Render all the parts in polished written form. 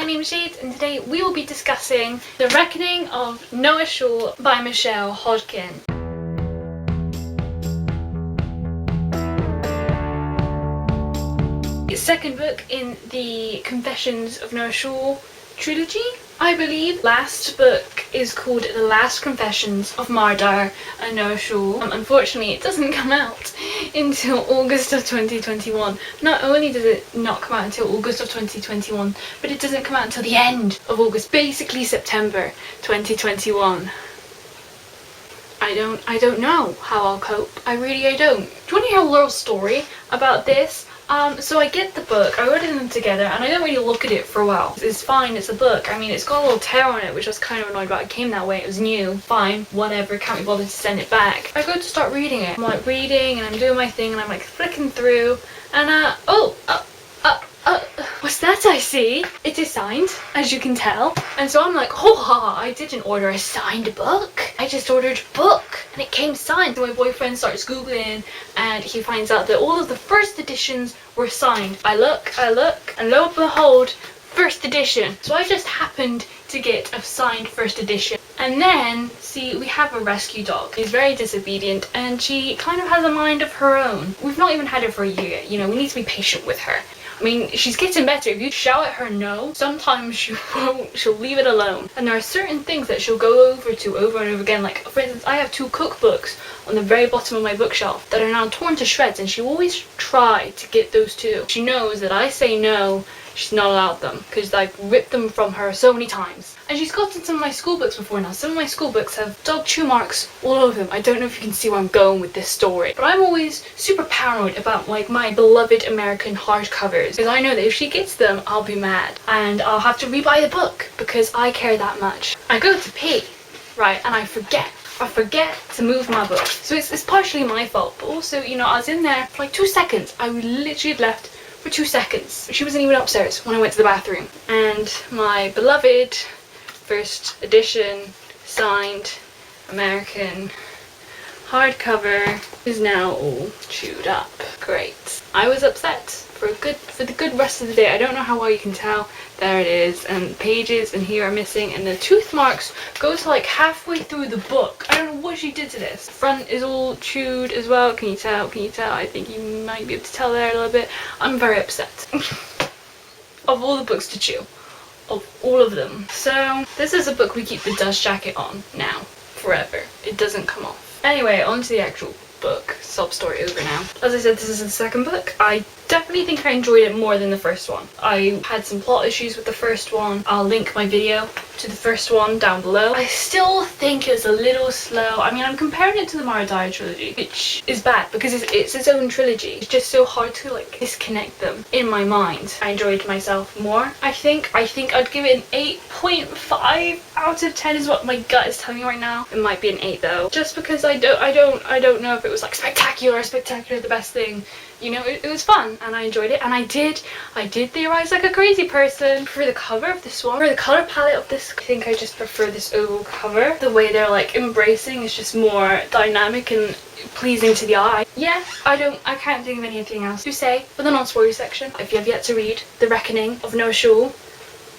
name is Jade, and today we will be discussing The Reckoning of Noah Shaw by Michelle Hodkin. Second book in the Confessions of Noah Shaw trilogy, I believe. Last book is called The Last Confessions of Mardar and Noah Shaw. Unfortunately, it doesn't come out until August of 2021. Not only does it not come out until August of 2021, but it doesn't come out until the end of August, basically September 2021. I don't know how I'll cope. I don't. Do you want to hear a little story about this? So I get the book, I ordered them together, and I don't really look at it for a while. It's fine, it's a book. I mean, it's got a little tear on it, which I was kind of annoyed about. It came that way, it was new. Fine, whatever, can't be bothered to send it back. I go to start reading it. I'm like reading, and I'm doing my thing, and I'm like flicking through, and what's that I see? It is signed, as you can tell. And so I'm like, oh ha, I didn't order a signed book. I just ordered a book, and it came signed. So my boyfriend starts Googling, and he finds out that all of the first editions were signed. I look, and lo and behold, first edition. So I just happened to get a signed first edition. And then, see, we have a rescue dog. She's very disobedient, and she kind of has a mind of her own. We've not even had her for a year yet, you know, we need to be patient with her. I mean, she's getting better. If you shout at her no, sometimes she won't. She'll leave it alone. And there are certain things that she'll go over to over and over again. Like, for instance, I have 2 cookbooks on the very bottom of my bookshelf that are now torn to shreds, and she will always try to get those 2. She knows that I say no, she's not allowed them, because I've ripped them from her so many times. And she's gotten some of my school books before now. Some of my school books have dog chew marks all over them. I don't know if you can see where I'm going with this story, but I'm always super paranoid about like my beloved American hardcovers, because I know that if she gets them, I'll be mad and I'll have to rebuy the book because I care that much. I go to pee, right, and I forget to move my book. So it's partially my fault, but also, you know, I was in there for like 2 seconds. I literally had left for 2 seconds. She wasn't even upstairs when I went to the bathroom. And my beloved first edition signed American hardcover is now all chewed up. Great. I was upset for the good rest of the day. I don't know how well you can tell. There it is, and pages and here are missing, and the tooth marks go to like halfway through the book. I don't know what she did to this. The front is all chewed as well. Can you tell? Can you tell? I think you might be able to tell there a little bit. I'm very upset. Of all the books to chew. Of all of them. So this is a book we keep the dust jacket on now. Forever. It doesn't come off. Anyway, on to the actual book. Sob story over now. As I said, this is the second book. I definitely think I enjoyed it more than the first one. I had some plot issues with the first one. I'll link my video to the first one down below. I still think it was a little slow. I mean, I'm comparing it to the Mardar trilogy, which is bad because it's its own trilogy. It's just so hard to like disconnect them in my mind. I enjoyed myself more. I think I'd give it an 8.5 out of 10 is what my gut is telling me right now. It might be an 8 though, just because I don't know if it was like spectacular the best thing. You know, it was fun and I enjoyed it, and I did theorize like a crazy person. For the cover of this one, for the color palette of this, I think I just prefer this oval cover. The way they're like embracing is just more dynamic and pleasing to the eye. Yeah, I can't think of anything else to say for the non-spoiler section. If you have yet to read The Reckoning of Noah Shaw,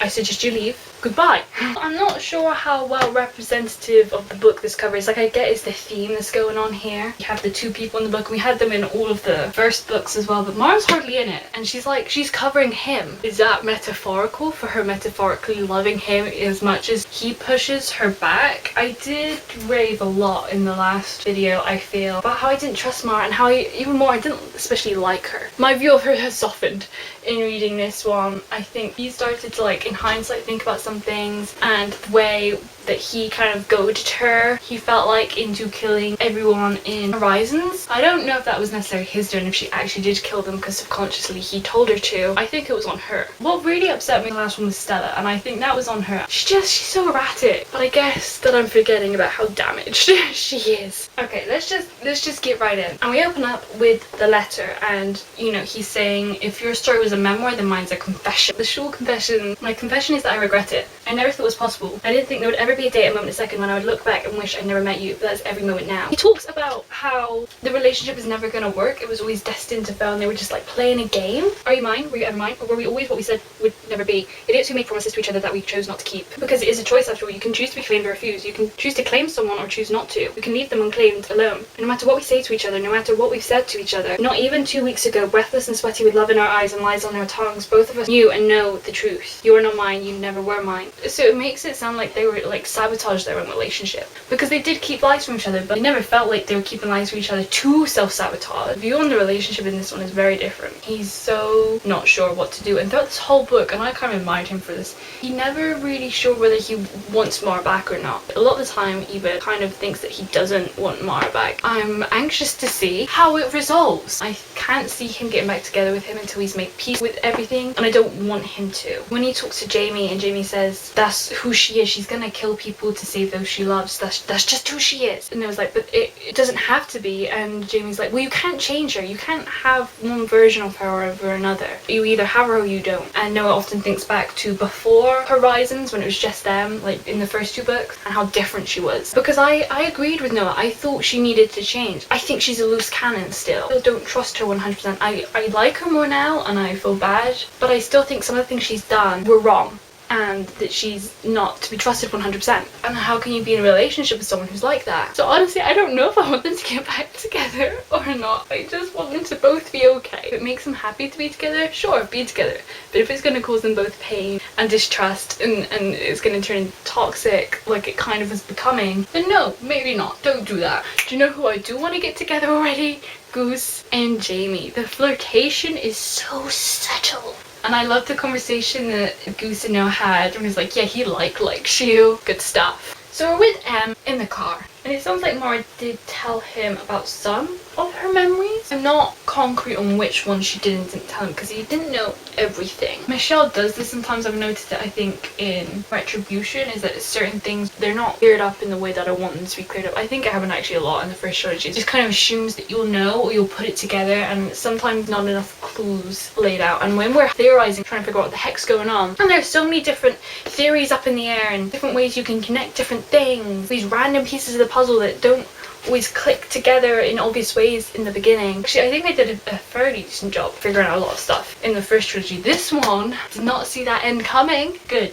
I suggest you leave. Goodbye. I'm not sure how well representative of the book this cover is. Like, I get it's the theme that's going on here. You have the 2 people in the book. We had them in all of the first books as well, but Mara's hardly in it. And she's covering him. Is that metaphorical for her metaphorically loving him as much as he pushes her back? I did rave a lot in the last video, I feel, about how I didn't trust Mara and how even more I didn't especially like her. My view of her has softened in reading this one. I think he started to, like, in hindsight, think about some things, and the way that he kind of goaded her, he felt like, into killing everyone in Horizons. I don't know if that was necessarily his doing, if she actually did kill them because subconsciously he told her to. I think it was on her. What really upset me in the last one was Stella, and I think that was on her. She's so erratic, but I guess that I'm forgetting about how damaged she is. Okay, let's just get right in. And we open up with the letter, and you know, he's saying, if your story was a memoir, then mine's a confession. The short confession, my confession is that I regret it. it. I never thought it was possible. I didn't think there would ever be a day, a moment, a second when I would look back and wish I'd never met you, but that's every moment now. He talks about how the relationship was never going to work. It was always destined to fail and they were just like playing a game. Are you mine? Were you ever mine? Or were we always what we said would never be? Idiots who make promises to each other that we chose not to keep. Because it is a choice after all. You can choose to be claimed or refused. You can choose to claim someone or choose not to. We can leave them unclaimed alone. And no matter what we say to each other, no matter what we've said to each other, not even 2 weeks ago, breathless and sweaty with love in our eyes and lies on our tongues, both of us knew and know the truth. You are not mine, you never were mine. So it makes it sound like they were like sabotage their own relationship. Because they did keep lies from each other, but they never felt like they were keeping lies from each other to self-sabotage. The view on the relationship in this one is very different. He's so not sure what to do. And throughout this whole book, and I kind of admired him for this, he never really sure whether he wants Mara back or not. A lot of the time, Eva kind of thinks that he doesn't want Mara back. I'm anxious to see how it resolves. I can't see him getting back together with him until he's made peace with everything, and I don't want him to. When he talks to Jamie and Jamie says that's who she is, she's gonna kill people to save those she loves, that's just who she is. And I was like, but it doesn't have to be. And Jamie's like, well, you can't change her. You can't have one version of her over another. You either have her or you don't. And Noah often thinks back to before Horizons, when it was just them, like in the first 2 books, and how different she was. Because I agreed with Noah. I thought she needed to change. I think she's a loose cannon still. I don't trust her 100%. I like her more now and I feel bad, but I still think some of the things she's done were wrong and that she's not to be trusted 100%. And how can you be in a relationship with someone who's like that? So honestly, I don't know if I want them to get back together or not. I just want them to both be okay. If it makes them happy to be together, sure, be together. But if it's going to cause them both pain and distrust and it's going to turn toxic like it kind of is becoming, then no, maybe not. Don't do that. Do you know who I do want to get together already? Goose and Jamie. The flirtation is so subtle. And I love the conversation that Goose and Noah had when he's like, yeah, he likes you. Good stuff. So we're with Em in the car. And it sounds like Mara did tell him about some of her memories. I'm not concrete on which one she didn't tell him because he didn't know everything. Michelle does this sometimes. I've noticed it, I think, in Retribution, is that certain things, they're not cleared up in the way that I want them to be cleared up. I think it happened actually a lot in the first trilogy. It just kind of assumes that you'll know or you'll put it together, and sometimes not enough clues laid out. And when we're theorizing, trying to figure out what the heck's going on, and there's so many different theories up in the air and different ways you can connect different things, these random pieces of the puzzle that don't always click together in obvious ways in the beginning. Actually, I think I did a fairly decent job figuring out a lot of stuff in the first trilogy. This one did not see that end coming. Good.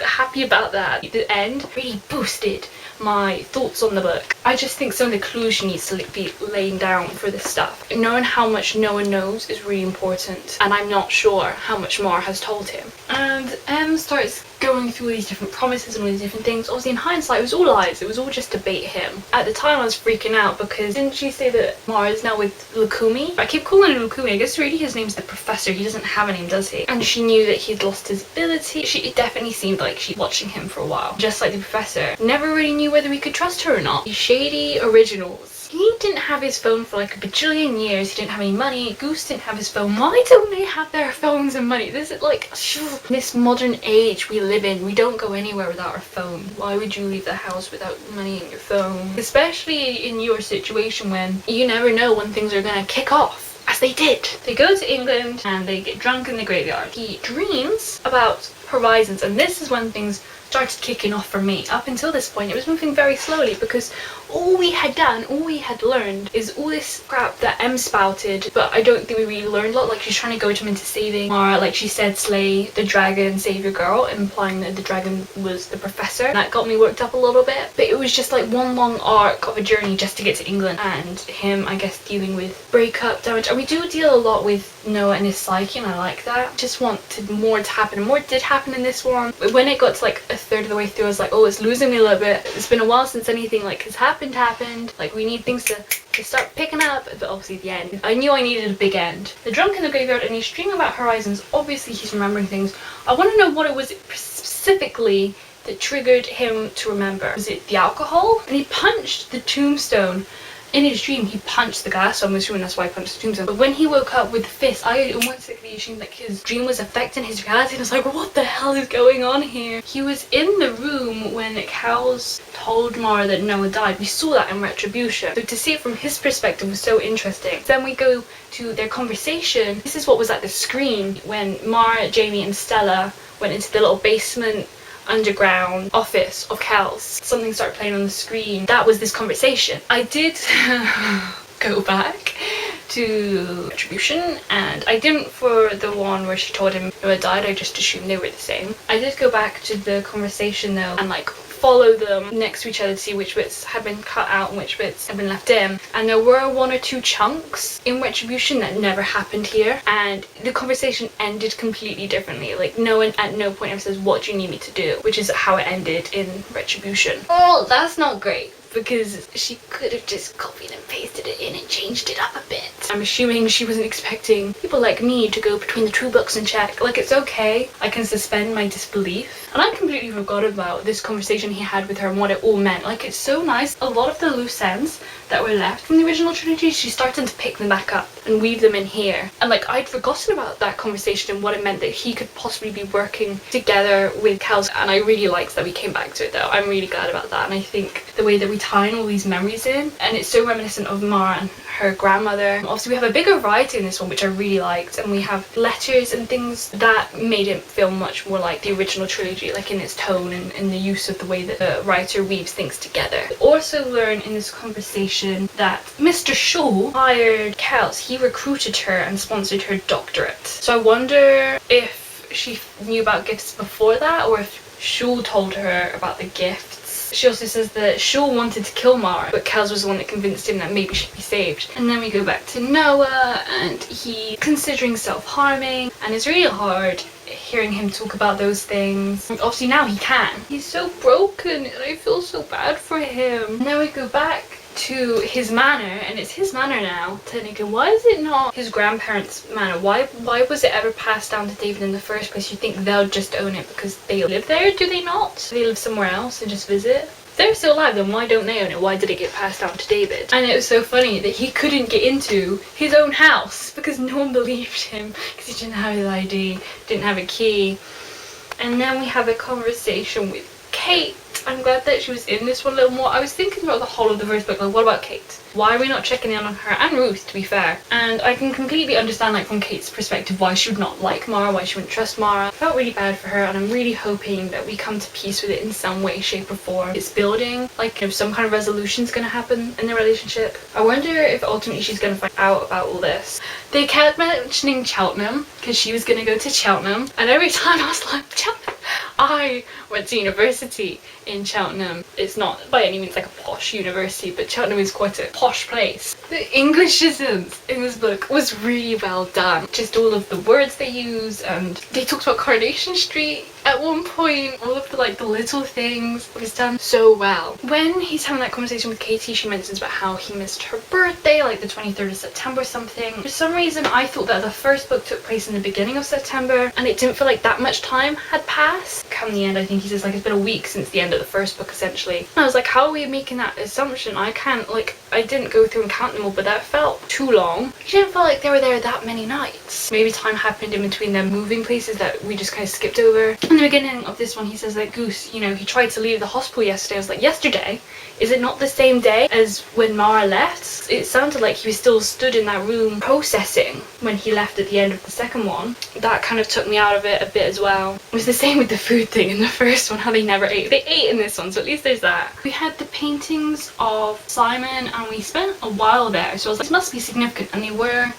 Happy about that. The end really boosted my thoughts on the book. I just think some of the clues she needs to be laying down for this stuff. Knowing how much no one knows is really important, and I'm not sure how much Mara has told him. And Em starts going through all these different promises and all these different things. Obviously in hindsight it was all lies, it was all just to bait him. At the time I was freaking out because didn't she say that Mara is now with Lukumi? I keep calling him Lukumi. I guess really his name's the Professor. He doesn't have a name, does he? And she knew that he'd lost his ability. It definitely seemed like she'd watching him for a while. Just like the Professor. Never really knew whether we could trust her or not. The shady originals. He didn't have his phone for like a bajillion years. He didn't have any money. Goose didn't have his phone. Why don't they have their phones and money? This is like, this modern age we live in, we don't go anywhere without our phone. Why would you leave the house without money in your phone? Especially in your situation when you never know when things are gonna kick off. As they did. They go to England and they get drunk in the graveyard. He dreams about Horizons, and this is when things started kicking off for me. Up until this point it was moving very slowly because all we had learned is all this crap that Em spouted, but I don't think we really learned a lot. Like she's trying to goad him into saving Mara, like she said, slay the dragon, save your girl, implying that the dragon was the Professor. And that got me worked up a little bit, but it was just like one long arc of a journey just to get to England, and him, I guess, dealing with breakup damage. And we do deal a lot with Noah and his psyche, and I like that. Just wanted more to happen, and more did happen in this one. But when it got to like a third of the way through, I was like, oh, it's losing me a little bit. It's been a while since anything like has happened. Like we need things to start picking up, but obviously the end. I knew I needed a big end. They're drunk in the graveyard and he's dreaming about Horizons. Obviously he's remembering things. I want to know what it was specifically that triggered him to remember. Was it the alcohol? And he punched the tombstone. In his dream, he punched the glass, so I'm assuming that's why he punched the tombstone. But when he woke up with the fist, I almost assumed like his dream was affecting his reality. And I was like, what the hell is going on here? He was in the room when Cal's told Mara that Noah died. We saw that in Retribution. So to see it from his perspective was so interesting. Then we go to their conversation. This is what was at the screen when Mara, Jamie and Stella went into the little basement underground office of Cal's, something started playing on the screen. That was this conversation. I did go back to Retribution, and I didn't for the one where she told him Noah died. I just assumed they were the same. I did go back to the conversation though and like follow them next to each other to see which bits had been cut out and which bits had been left in, and there were 1 or 2 chunks in Retribution that never happened here, and the conversation ended completely differently. Like no one at no point ever says, what do you need me to do, which is how it ended in Retribution. Oh, that's not great, because she could have just copied and pasted it in and changed it up a bit. I'm assuming she wasn't expecting people like me to go between the 2 books and check. Like, it's okay, I can suspend my disbelief. And I completely forgot about this conversation he had with her and what it all meant. Like, it's so nice. A lot of the loose ends that were left from the original trilogy, she's starting to pick them back up and weave them in here. And like, I'd forgotten about that conversation and what it meant that he could possibly be working together with Cal's, and I really liked that we came back to it though. I'm really glad about that, and I think the way that we tie all these memories in, and it's so reminiscent of Mara and her grandmother. Obviously we have a bigger variety in this one, which I really liked, and we have letters and things that made it feel much more like the original trilogy, like in its tone and in the use of the way that the writer weaves things together. We also learn in this conversation that Mr. Shaw hired Kels. He recruited her and sponsored her doctorate. So I wonder if she knew about gifts before that, or if Shaw told her about the gifts. She also says that Shaw wanted to kill Mara, but Kels was the one that convinced him that maybe she'd be saved. And then we go back to Noah, and he's considering self-harming, and it's really hard hearing him talk about those things. Obviously now he can. He's so broken, and I feel so bad for him. Now we go back to his manor, and it's his manor now technically. Why is it not his grandparents' manor? Why was it ever passed down to David in the first place? You think they'll just own it because they live there? Do they not? Do they live somewhere else and just visit? If they're still alive, then why don't they own it? Why did it get passed down to David? And it was so funny that he couldn't get into his own house because no one believed him, because he didn't have his ID, didn't have a key. And then we have a conversation with Kate. I'm glad that she was in this one a little more. I was thinking about the whole of the first book, like, what about Kate? Why are we not checking in on her? And Ruth, to be fair. And I can completely understand, like, from Kate's perspective, why she would not like Mara, why she wouldn't trust Mara. I felt really bad for her, and I'm really hoping that we come to peace with it in some way, shape, or form. It's building, like, if some kind of resolution's gonna happen in the relationship. I wonder if ultimately she's gonna find out about all this. They kept mentioning Cheltenham, because she was gonna go to Cheltenham, and every time I was like, Cheltenham? I went to university in Cheltenham. It's not by any means like a posh university, but Cheltenham is quite a posh place. The Englishisms in this book was really well done. Just all of the words they use, and they talked about Coronation Street at one point. All of the little things was done so well. When he's having that conversation with Katie, she mentions about how he missed her birthday, like the 23rd of September or something. For some reason I thought that the first book took place in the beginning of September, and it didn't feel like that much time had passed. Come the end, I think he says, like, it's been a week since the end of the first book essentially. And I was like, how are we making that assumption? I can't, like, I didn't go through and count them all, but that felt too long. It didn't feel like they were there that many nights. Maybe time happened in between them moving places that we just kind of skipped over. In the beginning of this one, he says that Goose, you know, he tried to leave the hospital yesterday. I was like, yesterday? Is it not the same day as when Mara left? It sounded like he was still stood in that room processing when he left at the end of the second one. That kind of took me out of it a bit as well. It was the same with the food thing in the first one, how they never ate. They ate in this one, so at least there's that. We had the paintings of Simon, and we spent a while there, so I was like, this must be significant, and they were.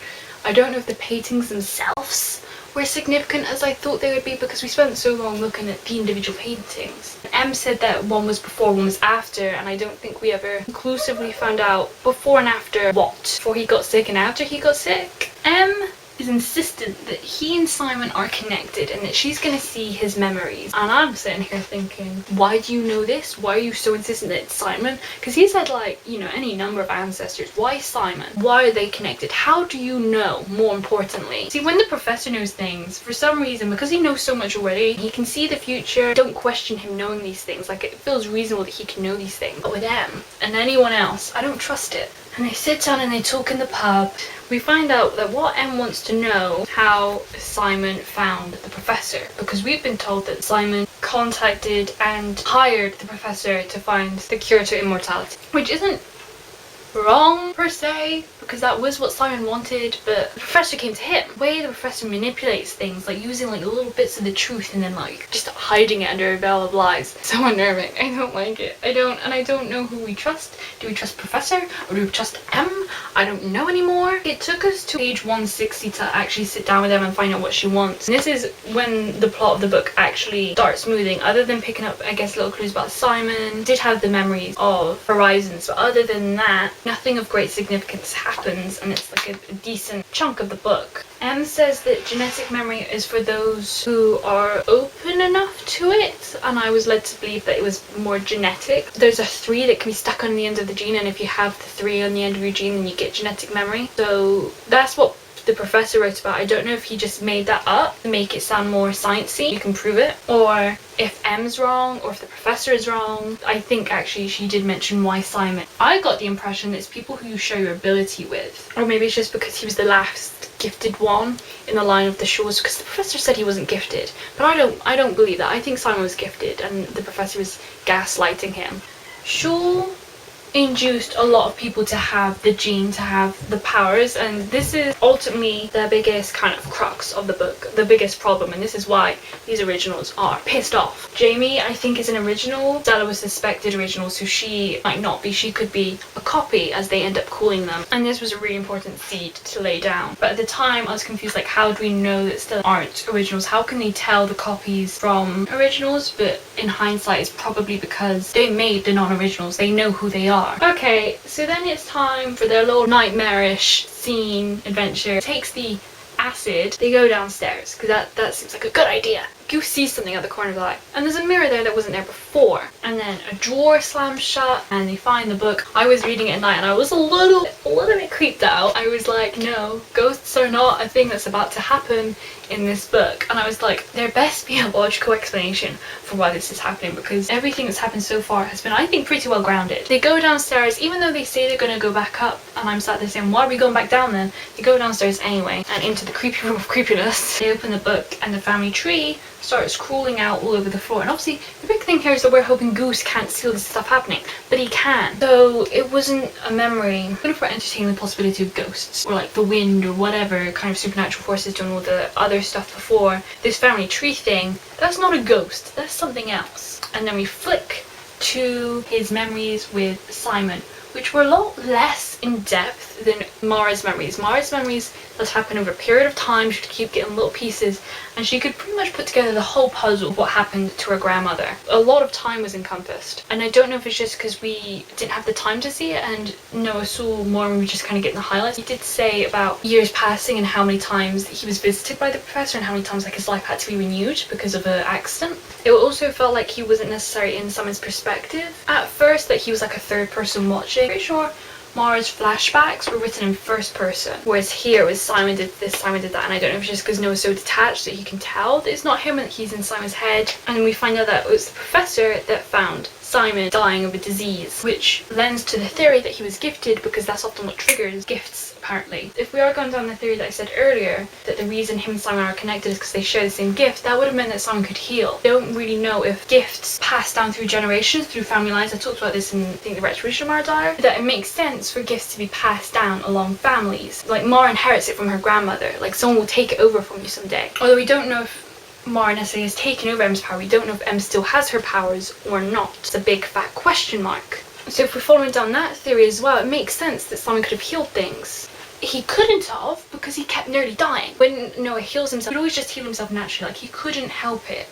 I don't know if the paintings themselves were significant as I thought they would be, because we spent so long looking at the individual paintings. Em said that one was before, one was after, and I don't think we ever conclusively found out before and after what. Before he got sick and after he got sick. Em is insistent that he and Simon are connected and that she's gonna see his memories. And I'm sitting here thinking, why do you know this? Why are you so insistent that it's Simon? Because he's had, like, you know, any number of ancestors. Why Simon? Why are they connected? How do you know, more importantly? See, when the professor knows things, for some reason, because he knows so much already, he can see the future. Don't question him knowing these things. Like, it feels reasonable that he can know these things. But with Em and anyone else, I don't trust it. And they sit down and they talk in the pub. We find out that what Em wants to know how Simon found the professor, because we've been told that Simon contacted and hired the professor to find the cure to immortality, which isn't wrong per se, because that was what Simon wanted, but the professor came to him. The way the professor manipulates things, like using like little bits of the truth and then like just hiding it under a veil of lies. So unnerving. I don't like it. I don't know who we trust. Do we trust Professor or do we trust M? I don't know anymore. It took us to page 160 to actually sit down with them and find out what she wants. And this is when the plot of the book actually starts moving. Other than picking up, I guess, little clues about Simon, did have the memories of Horizons, but other than that, nothing of great significance happens, and it's like a decent chunk of the book. M says that genetic memory is for those who are open enough to it, and I was led to believe that it was more genetic. There's a 3 that can be stuck on the end of the gene, and if you have the 3 on the end of your gene, then you get genetic memory. So that's what the professor wrote about. I don't know if he just made that up to make it sound more sciencey, you can prove it, or if M's wrong, or if the professor is wrong. I think actually she did mention why Simon. I got the impression that it's people who you share your ability with, or maybe it's just because he was the last gifted one in the line of the shows, because the professor said he wasn't gifted, but I don't believe that. I think Simon was gifted and the professor was gaslighting him. Shaw induced a lot of people to have the gene, to have the powers, and this is ultimately the biggest kind of crux of the book, the biggest problem, and this is why these originals are pissed off. Jamie, I think, is an original. Stella was suspected original, so she might not be. She could be a copy, as they end up calling them, and this was a really important seed to lay down. But at the time I was confused, like, how do we know that Stella aren't originals? How can they tell the copies from originals? But in hindsight, it's probably because they made the non-originals. They know who they are. Okay, so then it's time for their little nightmarish scene adventure. Takes the acid. They go downstairs because that seems like a good idea. Goose sees something at the corner of the eye, and there's a mirror there that wasn't there before, and then a drawer slams shut and they find the book. I was reading it at night and I was a little bit creeped out. I was like, no, ghosts are not a thing that's about to happen in this book, and I was like, there best be a logical explanation for why this is happening, because everything that's happened so far has been, I think, pretty well grounded. They go downstairs, even though they say they're going to go back up, and I'm sat there saying, why are we going back down then? They go downstairs anyway, and into the creepy room of creepiness. They open the book and the family tree starts crawling out all over the floor, and obviously the big thing here is that we're hoping Goose can't see all this stuff happening, but he can. So it wasn't a memory. Even if we're entertaining the possibility of ghosts, or like the wind, or whatever kind of supernatural forces doing all the other stuff before, this family tree thing, that's not a ghost, that's something else. And then we flick to his memories with Simon, which were a lot less in depth than Mara's memories. Mara's memories that happen over a period of time. She'd keep getting little pieces, and she could pretty much put together the whole puzzle of what happened to her grandmother. A lot of time was encompassed, and I don't know if it's just because we didn't have the time to see it, and Noah saw more and we were just kind of getting the highlights. He did say about years passing and how many times he was visited by the professor and how many times like his life had to be renewed because of an accident. It also felt like he wasn't necessarily in someone's perspective at first, that he was like a third person watching. Pretty sure Mara's flashbacks were written in first person, whereas here it was Simon did this, Simon did that, and I don't know if it's just because Noah's so detached that he can tell that it's not him and that he's in Simon's head. And we find out that it was the professor that found Simon dying of a disease, which lends to the theory that he was gifted, because that's often what triggers gifts, apparently. If we are going down the theory that I said earlier, that the reason him and Simon are connected is because they share the same gift, that would have meant that Simon could heal. I don't really know if gifts pass down through generations, through family lines. I talked about this in, I think, the Retribution of Mara Dyer, that it makes sense for gifts to be passed down along families. Like, Mara inherits it from her grandmother, like someone will take it over from you someday. Although we don't know if Mara necessarily has taken over M's power. We don't know if M still has her powers or not. It's a big fat question mark. So if we're following down that theory as well, it makes sense that Simon could have healed things. He couldn't have, because he kept nearly dying. When Noah heals himself, he'd always just heal himself naturally, like he couldn't help it.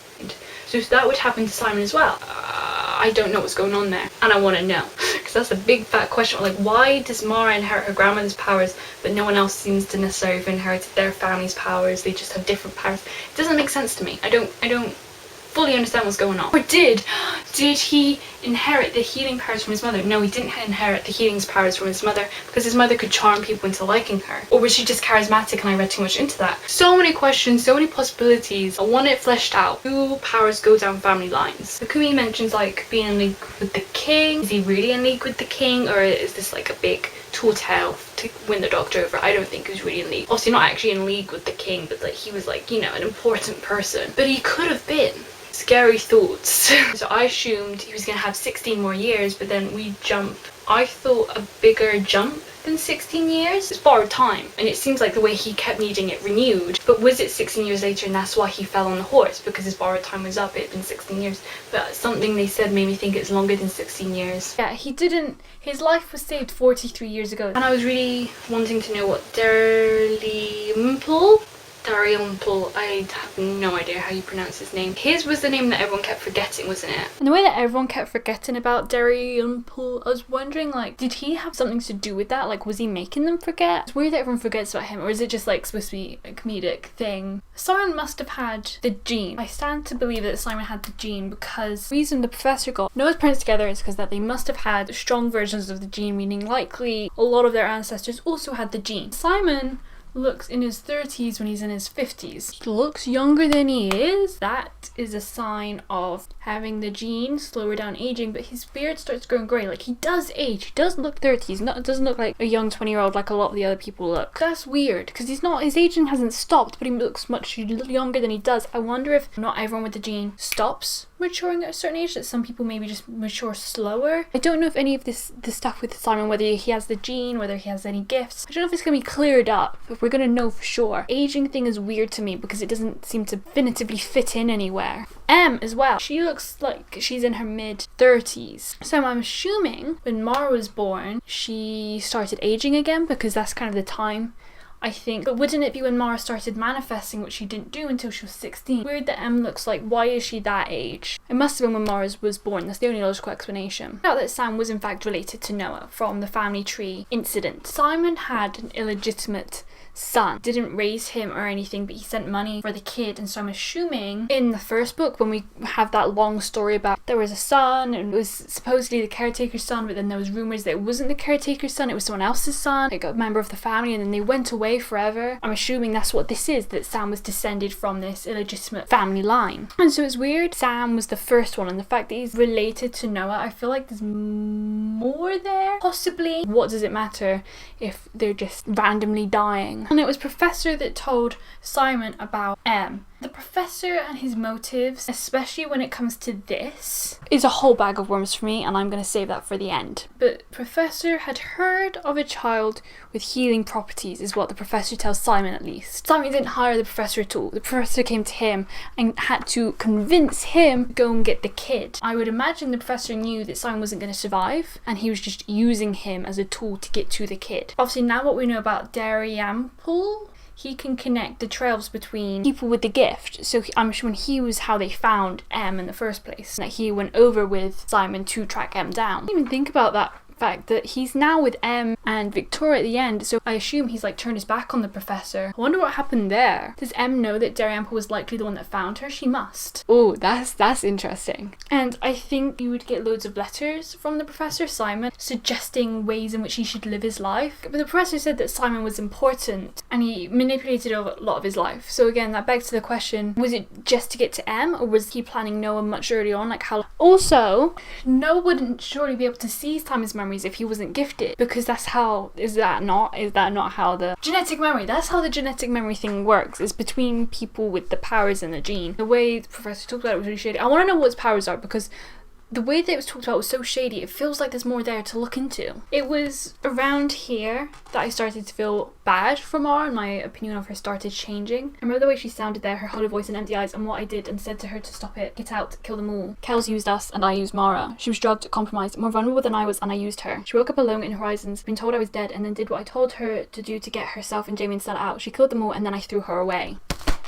So that would happen to Simon as well. I don't know what's going on there, and I want to know, because that's a big fat question. Like, why does Mara inherit her grandmother's powers, but no one else seems to necessarily have inherited their family's powers? They just have different powers. It doesn't make sense to me. I don't fully understand what's going on. Or did he inherit the healing powers from his mother? No, he didn't inherit the healing powers from his mother, because his mother could charm people into liking her. Or was she just charismatic and I read too much into that? So many questions, so many possibilities. I want it fleshed out. Do powers go down family lines? Takumi mentions like being in league with the king. Is he really in league with the king, or is this like a big tall tale to win the doctor over? I don't think he was really in league. Obviously not actually in league with the king, but like he was like, you know, an important person. But he could have been. Scary thoughts. So I assumed he was going to have 16 more years, but then we jump. I thought a bigger jump than 16 years? It's borrowed time, and it seems like the way he kept needing it renewed. But was it 16 years later and that's why he fell on the horse? Because his borrowed time was up, it had been 16 years. But something they said made me think it's longer than 16 years. Yeah, he didn't, his life was saved 43 years ago. And I was really wanting to know what Dalrymple, I have no idea how you pronounce his name. His was the name that everyone kept forgetting, wasn't it? And the way that everyone kept forgetting about Dalrymple, I was wondering, like, did he have something to do with that? Like, was he making them forget? It's weird that everyone forgets about him, or is it just like supposed to be a comedic thing? Simon must have had the gene. I stand to believe that Simon had the gene because the reason the professor got Noah's parents together is because that they must have had strong versions of the gene, meaning likely a lot of their ancestors also had the gene. Simon looks in his 30s when he's in his 50s. He looks younger than he is. That is a sign of having the gene slower down aging, but his beard starts growing grey. Like, he does age. He does look 30. It doesn't look like a young 20-year-old like a lot of the other people look. That's weird because his aging hasn't stopped, but he looks much younger than he does. I wonder if not everyone with the gene stops maturing at a certain age, that some people maybe just mature slower. I don't know if any of the stuff with Simon, whether he has the gene, whether he has any gifts. I don't know if it's going to be cleared up, if we're going to know for sure. Aging thing is weird to me because it doesn't seem to definitively fit in anywhere. Em as well. She looks like she's in her mid-30s. So I'm assuming when Mara was born, she started aging again because that's kind of the time, I think. But wouldn't it be when Mara started manifesting, which she didn't do until she was 16? Weird that Em looks like, why is she that age? It must have been when Mara was born. That's the only logical explanation. Now that Sam was in fact related to Noah from the family tree incident. Simon had an illegitimate son, didn't raise him or anything, but he sent money for the kid. And so I'm assuming in the first book, when we have that long story about there was a son and it was supposedly the caretaker's son, but then there was rumors that it wasn't the caretaker's son, it was someone else's son, like a member of the family, and then they went away forever. I'm assuming that's what this is, that Sam was descended from this illegitimate family line. And so it's weird Sam was the first one, and the fact that he's related to Noah, I feel like there's more there, possibly. What does it matter if they're just randomly dying? And it was Professor that told Simon about Em. The Professor and his motives, especially when it comes to this, is a whole bag of worms for me, and I'm going to save that for the end. But Professor had heard of a child with healing properties, is what the Professor tells Simon at least. Simon didn't hire the Professor at all. The Professor came to him and had to convince him to go and get the kid. I would imagine the Professor knew that Simon wasn't going to survive, and he was just using him as a tool to get to the kid. Obviously, now what we know about Dalrymple, he can connect the trails between people with the gift. So I'm assuming he was how they found Em in the first place. That he went over with Simon to track Em down. I didn't even think about that fact that he's now with Em and Victoria at the end, so I assume he's like turned his back on the Professor. I wonder what happened there. Does Em know that Dalrymple was likely the one that found her? She must. Oh, that's interesting. And I think you would get loads of letters from the Professor, Simon, suggesting ways in which he should live his life. But the Professor said that Simon was important and he manipulated a lot of his life. So again, that begs to the question, was it just to get to Em, or was he planning Noah much early on? Like how? Also, Noah wouldn't surely be able to see Simon's memory if he wasn't gifted, because that's how, is that not how the genetic memory, that's how the genetic memory thing works, is between people with the powers in the gene. The way the Professor talked about it was really shady. I want to know what his powers are, because the way that it was talked about was so shady, it feels like there's more there to look into. It was around here that I started to feel bad for Mara, and my opinion of her started changing. I remember the way she sounded there, her hollow voice and empty eyes, and what I did and said to her to stop it, get out, kill them all. Kells used us and I used Mara. She was drugged, compromised, more vulnerable than I was, and I used her. She woke up alone in Horizons, been told I was dead, and then did what I told her to do to get herself and Jamie and Stella out. She killed them all and then I threw her away.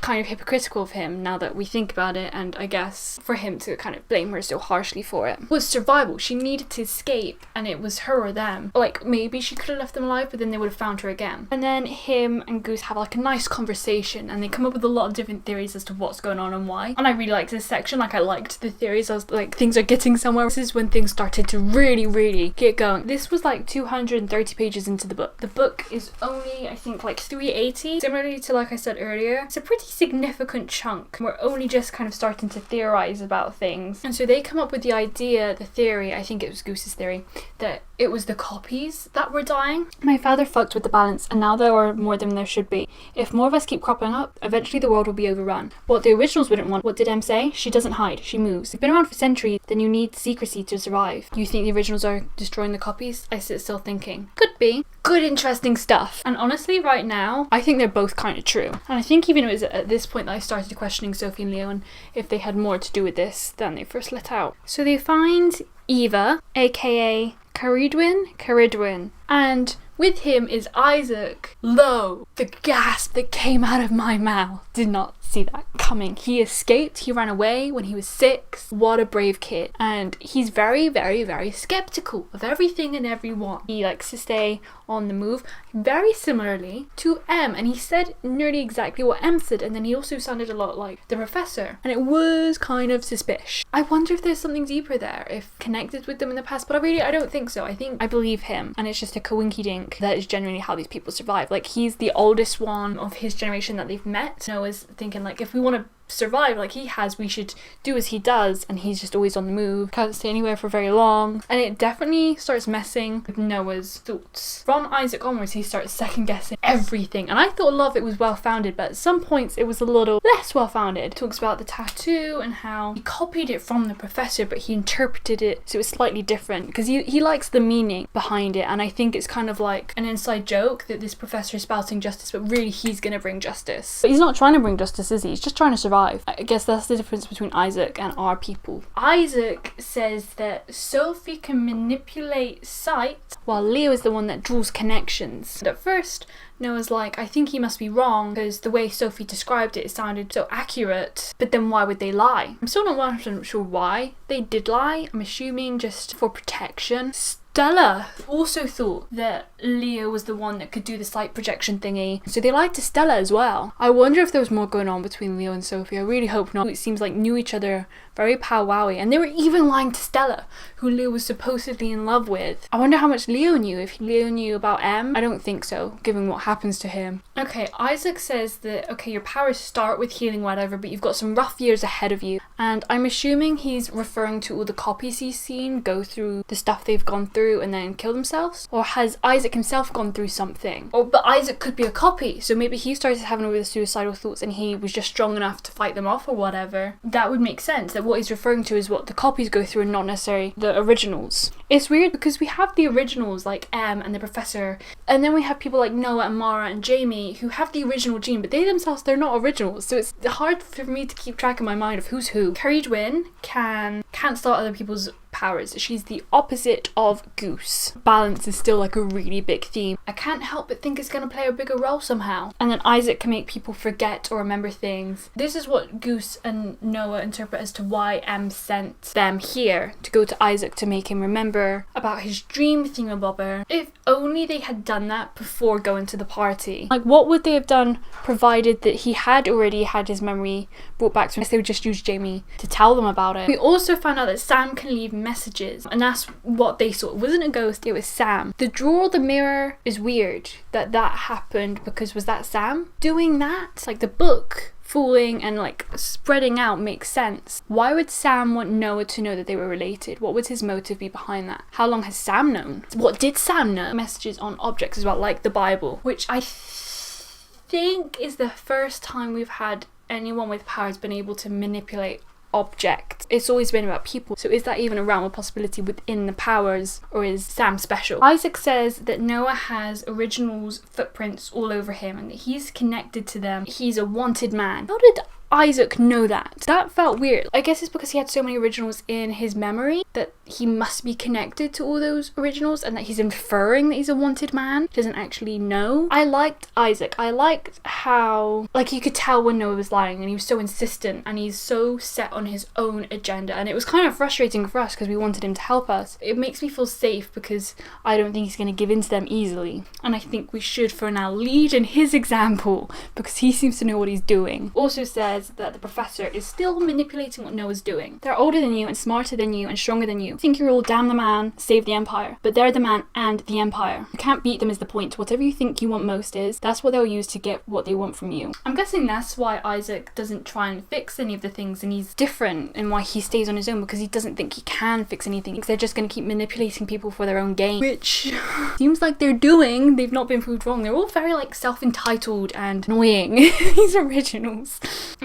Kind of hypocritical of him now that we think about it, and I guess for him to kind of blame her so harshly for it. Was survival. She needed to escape and it was her or them. Like maybe she could have left them alive, but then they would have found her again. And then him and Goose have like a nice conversation and they come up with a lot of different theories as to what's going on and why. And I really liked this section. Like I liked the theories. I was like, things are getting somewhere. This is when things started to really get going. This was like 230 pages into the book. The book is only, I think, like 380. Similarly to like I said earlier, it's a pretty significant chunk. We're only just kind of starting to theorize about things. And so they come up with the idea, the theory, I think it was Goose's theory, that it was the copies that were dying. My father fucked with the balance and now there are more than there should be. If more of us keep cropping up, eventually the world will be overrun. What the originals wouldn't want. What did Em say? She doesn't hide, she moves. You've been around for centuries, then you need secrecy to survive. You think the originals are destroying the copies? I sit still thinking. Could be. good, interesting stuff. And honestly, right now, I think they're both kind of true. And I think even it was at this point that I started questioning Sophie and Leo and if they had more to do with this than they first let out. So they find Eva, aka Caridwen, and with him is Isaac. Lo, the gasp that came out of my mouth. Did not see that coming. He escaped, he ran away when he was 6. What a brave kid. And he's very, very, very skeptical of everything and everyone. He likes to stay on the move, very similarly to M, and he said nearly exactly what M said, and then he also sounded a lot like the professor, and it was kind of suspicious. I wonder if there's something deeper there, if connected with them in the past, but I don't think so. I believe him, and it's just a coinky dink that is genuinely how these people survive. Like, he's the oldest one of his generation that they've met. Noah's thinking, like, if we want to survive like he has, we should do as he does, and he's just always on the move, can't stay anywhere for very long, and it definitely starts messing with Noah's thoughts. From Isaac onwards, he starts second guessing everything, and I thought a lot of it was well founded, but at some points it was a little less well founded. Talks about the tattoo and how he copied it from the professor, but he interpreted it so it was slightly different because he likes the meaning behind it, and I think it's kind of like an inside joke that this professor is spouting justice, but really he's gonna bring justice. But he's not trying to bring justice, is he? He's just trying to survive. I guess that's the difference between Isaac and our people. Isaac says that Sophie can manipulate sight, while Leo is the one that draws connections. And at first, Noah's like, I think he must be wrong, because the way Sophie described it, it sounded so accurate, but then why would they lie? I'm still not 100% sure why they did lie. I'm assuming just for protection. Stella also thought that Leo was the one that could do the sight projection thingy, so they lied to Stella as well. I wonder if there was more going on between Leo and Sophie. I really hope not. It seems like knew each other very powwowy, and they were even lying to Stella, who Leo was supposedly in love with. I wonder how much Leo knew, if Leo knew about M. I don't think so, given what happens to him. Okay, Isaac says that, okay, your powers start with healing whatever, but you've got some rough years ahead of you, and I'm assuming he's referring to all the copies he's seen go through the stuff they've gone through and then kill themselves, or has Isaac himself gone through something? But Isaac could be a copy, so maybe he started having all the suicidal thoughts and he was just strong enough to fight them off or whatever. That would make sense, that what he's referring to is what the copies go through and not necessarily the originals. It's weird because we have the originals like M and the professor, and then we have people like Noah and Mara and Jamie who have the original gene, but they themselves, they're not originals, so it's hard for me to keep track in my mind of who's who. Caridwen can't start other people's powers. She's the opposite of Goose. Balance is still like a really big theme. I can't help but think it's going to play a bigger role somehow. And then Isaac can make people forget or remember things. This is what Goose and Noah interpret as to why M sent them here, to go to Isaac to make him remember about his dream thingamabobber. If only they had done that before going to the party. Like, what would they have done provided that he had already had his memory brought back to him? They would just use Jamie to tell them about it. We also found out that Sam can leave messages, and that's what they saw. It wasn't a ghost, it was Sam. The drawer of the mirror is weird that happened, because was that Sam doing that? Like, the book falling and like spreading out makes sense. Why would Sam want Noah to know that they were related? What would his motive be behind that? How long has Sam known? What did Sam know? Messages on objects as well, like the Bible, which I think is the first time we've had anyone with powers been able to manipulate object. It's always been about people, so is that even a realm of possibility within the powers, or is Sam special? Isaac says that Noah has originals footprints all over him and that he's connected to them. He's a wanted man. How did Isaac know that? That felt weird. I guess it's because he had so many originals in his memory that he must be connected to all those originals, and that he's inferring that he's a wanted man. He doesn't actually know. I liked Isaac. I liked how, like, you could tell when Noah was lying, and he was so insistent and he's so set on his own agenda, and it was kind of frustrating for us because we wanted him to help us. It makes me feel safe because I don't think he's going to give in to them easily, and I think we should for now lead in his example because he seems to know what he's doing. Also says that the professor is still manipulating what Noah's doing. They're older than you and smarter than you and stronger than you. Think you're all damn the man, save the empire. But they're the man and the empire. You can't beat them is the point. Whatever you think you want most is, that's what they'll use to get what they want from you. I'm guessing that's why Isaac doesn't try and fix any of the things, and he's different, and why he stays on his own, because he doesn't think he can fix anything, because they're just going to keep manipulating people for their own gain, which seems like they're doing. They've not been proved wrong. They're all very like self-entitled and annoying, these originals.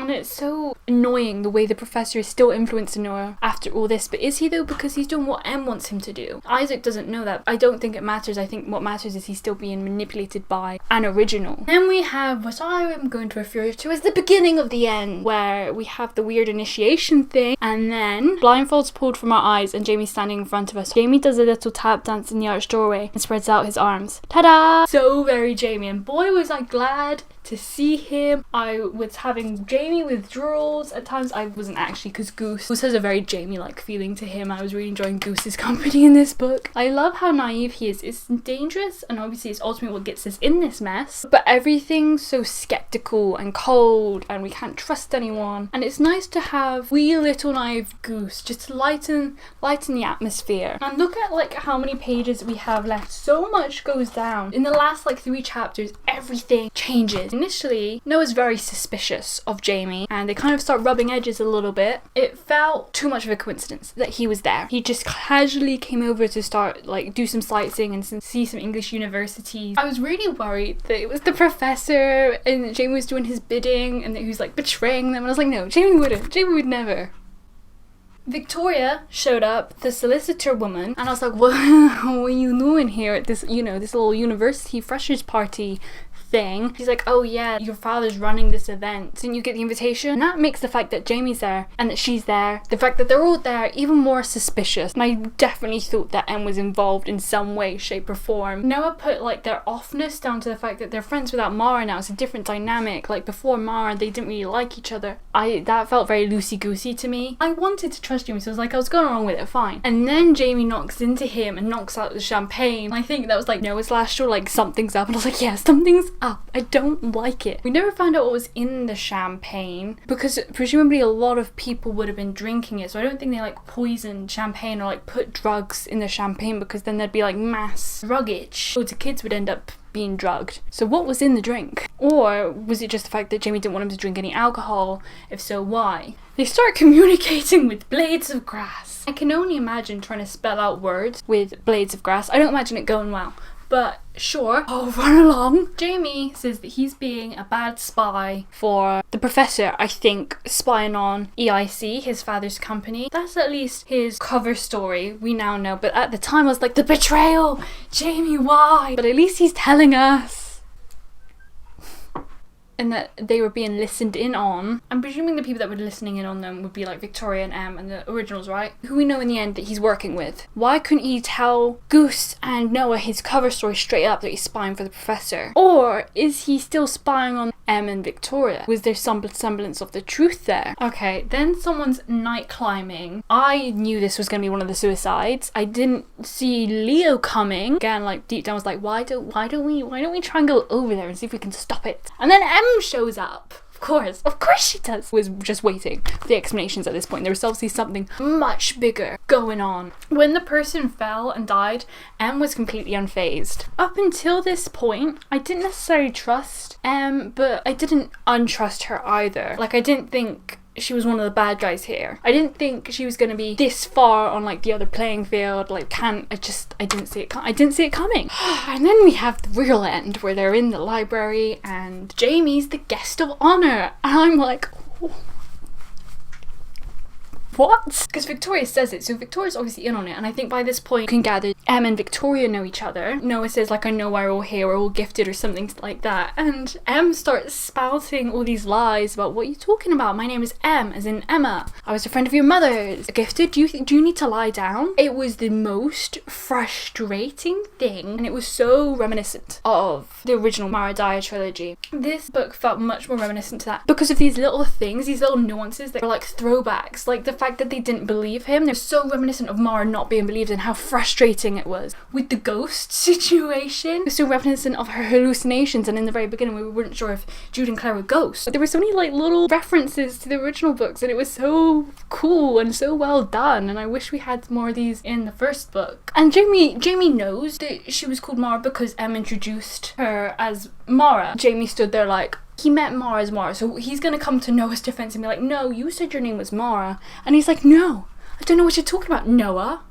And it's so annoying the way the professor is still influencing Noah after all this. But is he though? Because he's doing what Em wants him to do. Isaac doesn't know that. I don't think it matters. I think what matters is he's still being manipulated by an original. Then we have what I am going to refer to as the beginning of the end, where we have the weird initiation thing, and then blindfolds pulled from our eyes and Jamie's standing in front of us. Jamie does a little tap dance in the arched doorway and spreads out his arms. Ta-da! So very Jamie, and boy was I glad to see him. I was having Jamie withdrawals at times. I wasn't actually, because Goose has a very Jamie-like feeling to him. I was really enjoying Goose's company in this book. I love how naive he is. It's dangerous, and obviously it's ultimately what gets us in this mess, but everything's so skeptical and cold, and we can't trust anyone, and it's nice to have wee little naive Goose just to lighten the atmosphere. And look at like how many pages we have left. So much goes down. In the last like 3 chapters, everything changes. Initially, Noah's very suspicious of Jamie, and they kind of start rubbing edges a little bit. It felt too much of a coincidence that he was there. He just casually came over to start like do some sightseeing and see some English universities. I was really worried that it was the professor and Jamie was doing his bidding and that he was like betraying them, and I was like, no, Jamie wouldn't. Jamie would never. Victoria showed up, the solicitor woman, and I was like, what are you doing here at this, this little university freshers party thing? She's like, oh yeah, your father's running this event. Didn't you get the invitation? And that makes the fact that Jamie's there and that she's there, the fact that they're all there, even more suspicious. And I definitely thought that Em was involved in some way, shape or form. Noah put like their offness down to the fact that they're friends without Mara now. It's a different dynamic. Like before Mara, they didn't really like each other. That felt very loosey-goosey to me. I wanted to trust Jamie, so I was like, I was going along with it, fine. And then Jamie knocks into him and knocks out the champagne. I think that was like Noah's last straw, like something's up. And I was like, yeah, something's up. I don't like it. We never found out what was in the champagne because presumably a lot of people would have been drinking it, so I don't think they like poisoned champagne or like put drugs in the champagne, because then there'd be like mass druggage. Loads of kids would end up being drugged. So what was in the drink? Or was it just the fact that Jamie didn't want him to drink any alcohol? If so, why? They start communicating with blades of grass. I can only imagine trying to spell out words with blades of grass. I don't imagine it going well. But sure, I'll run along. Jamie says that he's being a bad spy for the professor, I think, spying on EIC, his father's company. That's at least his cover story, we now know. But at the time I was like, the betrayal! Jamie, why? But at least he's telling us. And that they were being listened in on. I'm presuming the people that were listening in on them would be like Victoria and Em and the originals, right? Who we know in the end that he's working with. Why couldn't he tell Goose and Noah his cover story straight up that he's spying for the professor? Or is he still spying on Em and Victoria? Was there some semblance of the truth there? Okay, then someone's night climbing. I knew this was going to be one of the suicides. I didn't see Leo coming. Again, like deep down I was like, why don't we try and go over there and see if we can stop it? And then Em shows up. Of course she does. Was just waiting for the explanations at this point. There was obviously something much bigger going on. When the person fell and died, Em was completely unfazed. Up until this point, I didn't necessarily trust Em, but I didn't untrust her either. Like, I didn't think she was one of the bad guys here. I didn't think she was going to be this far on like the other playing field. Like, I didn't see it coming. And then we have the real end where they're in the library and Jamie's the guest of honor. And I'm like, oh. What? Because Victoria says it, so Victoria's obviously in on it, and I think by this point you can gather Em and Victoria know each other. Noah says like, I know why we're all here, we're all gifted or something like that, and Em starts spouting all these lies about what you're talking about. My name is Em, as in Emma. I was a friend of your mother's. Gifted? Do you need to lie down? It was the most frustrating thing, and it was so reminiscent of the original Maradaya trilogy. This book felt much more reminiscent to that because of these little things, these little nuances that are like throwbacks, like the fact that they didn't believe him. They're so reminiscent of Mara not being believed and how frustrating it was. With the ghost situation, it was so reminiscent of her hallucinations, and in the very beginning we weren't sure if Jude and Claire were ghosts. But there were so many like little references to the original books, and it was so cool and so well done, and I wish we had more of these in the first book. And Jamie knows that she was called Mara because Em introduced her as Mara. Jamie stood there like, he met Mara as Mara, so he's gonna come to Noah's defense and be like, no, you said your name was Mara. And he's like, no, I don't know what you're talking about, Noah.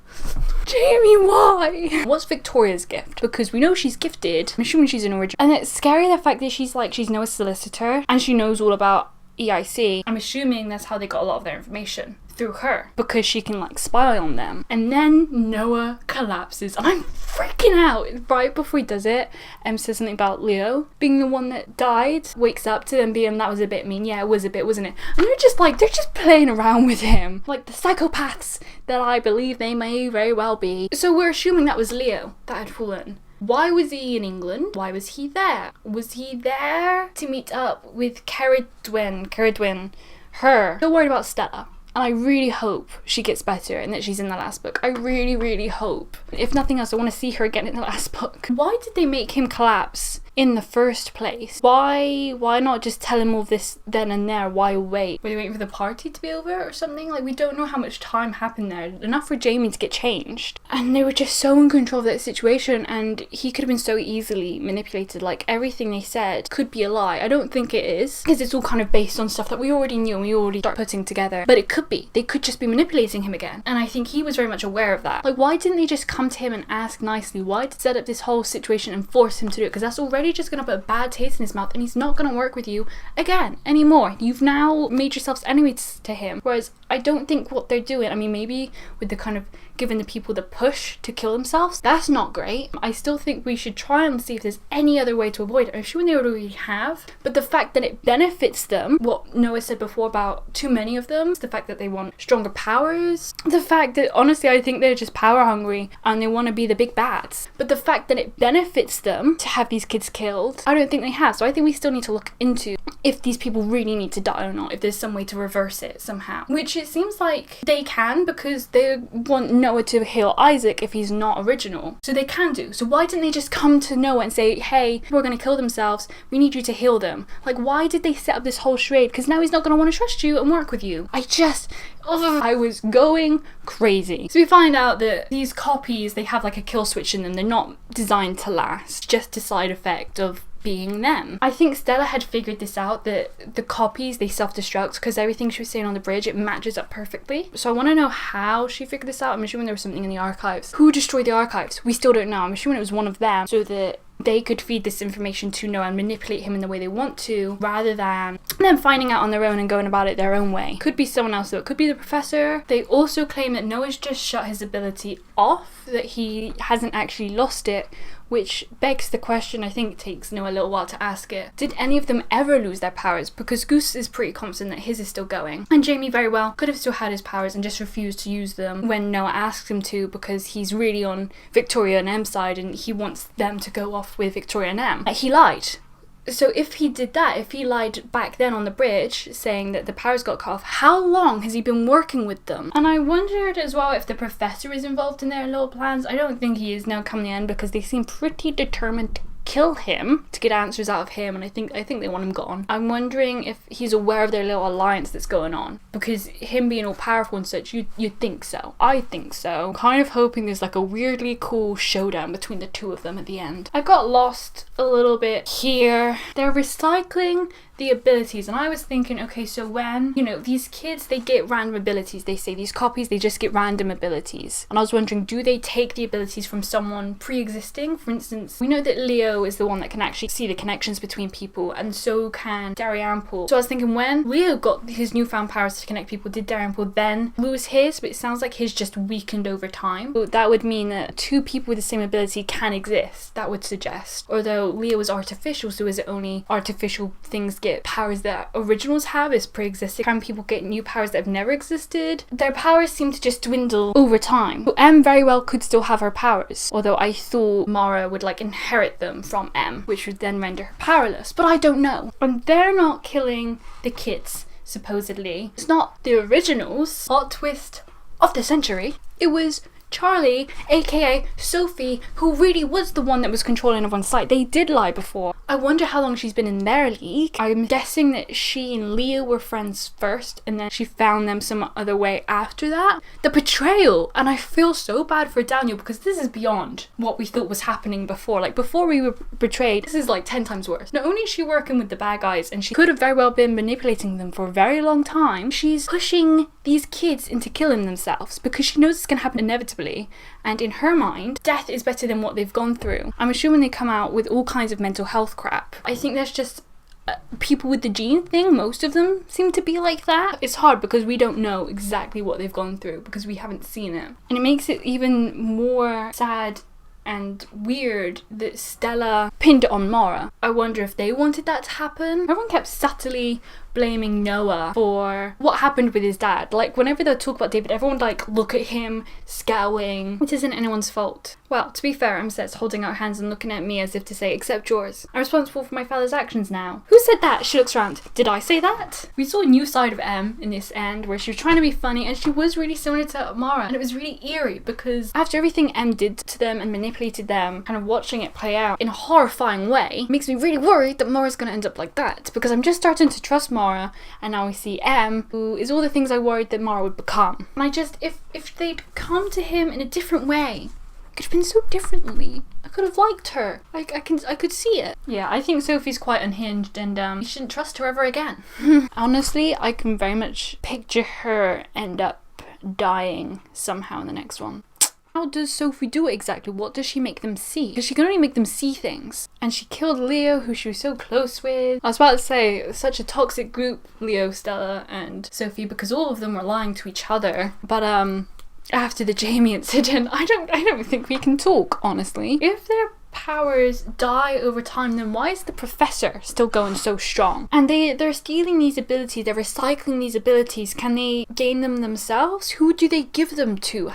Jamie, why? What's Victoria's gift? Because we know she's gifted. I'm assuming she's an original. And it's scary the fact that she's Noah's solicitor and she knows all about EIC. I'm assuming that's how they got a lot of their information, through her, because she can like spy on them. And then Noah collapses and I'm freaking out right before he does it. Says something about Leo being the one that died, wakes up to them being, that was a bit mean. Yeah, it was a bit, wasn't it? And they're just playing around with him like the psychopaths that I believe they may very well be. So we're assuming that was Leo that had fallen. Why was he in England? Why was he there? Was he there to meet up with Ceridwen, her? Still worried about Stella. And I really hope she gets better and that she's in the last book. I really, really hope. If nothing else, I want to see her again in the last book. Why did they make him collapse in the first place? Why not just tell him all this then and there? Why wait? Were they waiting for the party to be over or something? Like, we don't know how much time happened there. Enough for Jamie to get changed. And they were just so in control of that situation, and he could have been so easily manipulated. Like, everything they said could be a lie. I don't think it is, because it's all kind of based on stuff that we already knew and we already started putting together. But it could be. They could just be manipulating him again. And I think he was very much aware of that. Like, why didn't they just come to him and ask nicely? Why set up this whole situation and force him to do it? Because that's already just going to put a bad taste in his mouth, and he's not going to work with you again anymore. You've now made yourselves enemies to him. Whereas I don't think what they're doing, I mean, maybe with the kind of giving the people the push to kill themselves, that's not great. I still think we should try and see if there's any other way to avoid it. I'm sure they already have, but the fact that it benefits them, what Noah said before about too many of them, the fact that they want stronger powers, the fact that honestly I think they're just power hungry and they want to be the big bads, but the fact that it benefits them to have these kids killed, I don't think they have. So I think we still need to look into if these people really need to die or not, if there's some way to reverse it somehow, which it seems like they can, because they want Noah to heal Isaac if he's not original, so they can do. So why didn't they just come to Noah and say, hey, we're going to kill themselves, we need you to heal them? Like, why did they set up this whole charade? Because now he's not going to want to trust you and work with you. I was going crazy. So we find out that these copies, they have like a kill switch in them. They're not designed to last, just a side effect of being them. I think Stella had figured this out, that the copies, they self-destruct, because everything she was saying on the bridge, it matches up perfectly. So I want to know how she figured this out. I'm assuming there was something in the archives. Who destroyed the archives? We still don't know. I'm assuming it was one of them, so that they could feed this information to Noah and manipulate him in the way they want to, rather than them finding out on their own and going about it their own way. Could be someone else though. It could be the professor. They also claim that Noah's just shut his ability off, that he hasn't actually lost it, which begs the question, I think it takes Noah a little while to ask it. Did any of them ever lose their powers? Because Goose is pretty confident that his is still going. And Jamie very well could have still had his powers and just refused to use them when Noah asks him to, because he's really on Victoria and M's side and he wants them to go off with Victoria and M. He lied. So if he did that, if he lied back then on the bridge saying that the powers got cut off, how long has he been working with them? And I wondered as well if the professor is involved in their little plans. I don't think he is now come the end, because they seem pretty determined to kill him to get answers out of him, and I think they want him gone. I'm wondering if he's aware of their little alliance that's going on, because him being all powerful and such, you'd think so. I think so. I'm kind of hoping there's like a weirdly cool showdown between the two of them at the end. I got lost a little bit here. They're recycling the abilities, and I was thinking, okay, so when, you know, these kids, they get random abilities, they say these copies, they just get random abilities, and I was wondering, do they take the abilities from someone pre-existing? For instance, we know that Leo is the one that can actually see the connections between people, and so can Dalrymple. So I was thinking, when Leo got his newfound powers to connect people, did Dalrymple then lose his? But it sounds like his just weakened over time. So that would mean that two people with the same ability can exist, that would suggest. Although Leo is artificial, so is it only artificial things get powers that originals have is pre-existing? Can people get new powers that have never existed? Their powers seem to just dwindle over time. So M very well could still have her powers, although I thought Mara would like inherit them from M, which would then render her powerless, but I don't know. And they're not killing the kids, supposedly. It's not the originals. Plot twist of the century. It was Charlie, aka Sophie, who really was the one that was controlling everyone's sight. They did lie before. I wonder how long she's been in their league. I'm guessing that she and Leo were friends first, and then she found them some other way after that. The betrayal! And I feel so bad for Daniel, because this is beyond what we thought was happening before. Like, before we were betrayed, this is like 10 times worse. Not only is she working with the bad guys, and she could have very well been manipulating them for a very long time, she's pushing these kids into killing themselves, because she knows it's going to happen inevitably, and in her mind, death is better than what they've gone through. I'm assuming they come out with all kinds of mental health crap. I think there's just people with the gene thing, most of them seem to be like that. It's hard because we don't know exactly what they've gone through because we haven't seen it. And it makes it even more sad and weird that Stella pinned it on Mara. I wonder if they wanted that to happen. Everyone kept subtly blaming Noah for what happened with his dad. Like, whenever they talk about David, everyone would, like, look at him scowling. It isn't anyone's fault. Well, to be fair, Em says, holding out her hands and looking at me as if to say, except yours. I'm responsible for my father's actions now. Who said that? She looks around. Did I say that? We saw a new side of Em in this end where she was trying to be funny and she was really similar to Mara, and it was really eerie because after everything Em did to them and manipulated them, kind of watching it play out in a horrifying way makes me really worried that Mara's gonna end up like that, because I'm just starting to trust Mara, and now we see Em, who is all the things I worried that Mara would become. And I just, if they'd come to him in a different way, it could have been so differently. I could have liked her. I could see it. Yeah, I think Sophie's quite unhinged, and you shouldn't trust her ever again. Honestly, I can very much picture her end up dying somehow in the next one. How does Sophie do it exactly? What does she make them see? Because she can only make them see things. And she killed Leo, who she was so close with. I was about to say, such a toxic group, Leo, Stella, and Sophie, because all of them were lying to each other. But, after the Jamie incident, I don't think we can talk, honestly. If their powers die over time, then why is the professor still going so strong? And they're stealing these abilities, they're recycling these abilities. Can they gain them themselves? Who do they give them to?